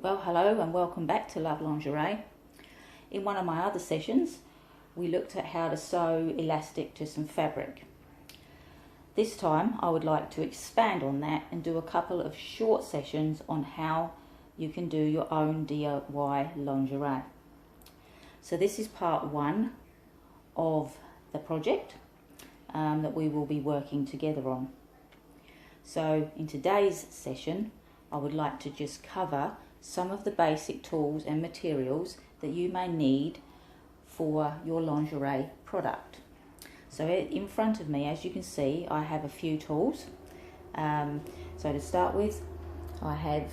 Well, hello and welcome back to Love Lingerie. In one of my other sessions, we looked at how to sew elastic to some fabric. This time, I would like to expand on that and do a couple of short sessions on how you can do your own DIY lingerie. So this is part one of the project that we will be working together on. So in today's session, I would like to just cover some of the basic tools and materials that you may need for your lingerie product. So in front of me, as you can see, I have a few tools. So to start with, I have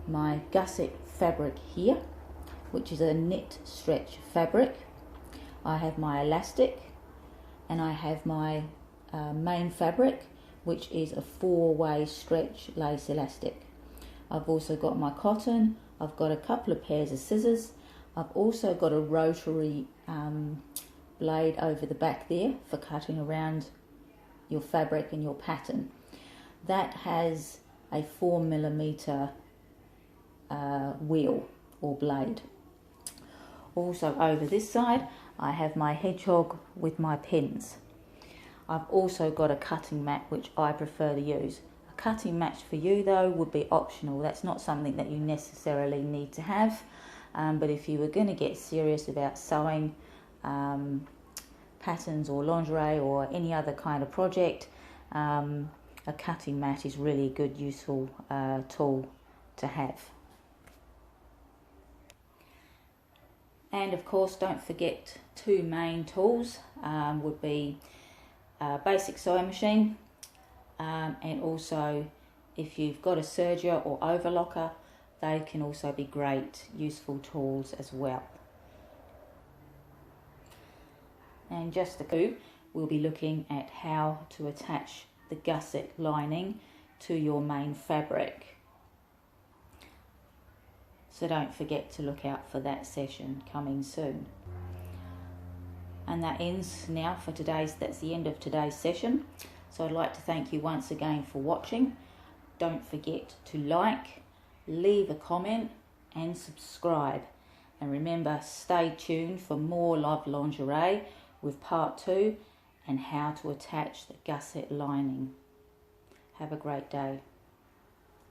my gusset fabric here, which is a knit stretch fabric. I have my elastic, and I have my main fabric, which is a 4-way stretch lace elastic. I've also got my cotton, I've got a couple of pairs of scissors, I've also got a rotary blade over the back there for cutting around your fabric and your pattern. That has a 4mm wheel or blade. Also over this side I have my hedgehog with my pins. I've also got a cutting mat which I prefer to use. Cutting mat for you though would be optional. That's not something that you necessarily need to have, but if you were going to get serious about sewing patterns or lingerie or any other kind of project, a cutting mat is really a good useful tool to have. And of course, don't forget two main tools would be a basic sewing machine, and also if you've got a serger or overlocker, they can also be great useful tools as well. And just a few, we'll be looking at how to attach the gusset lining to your main fabric. So don't forget to look out for that session coming soon. And that ends now for today's, that's the end of today's session. So I'd like to thank you once again for watching. Don't forget to like, leave a comment and subscribe. And remember, stay tuned for more Love Lingerie with part 2 and how to attach the gusset lining. Have a great day.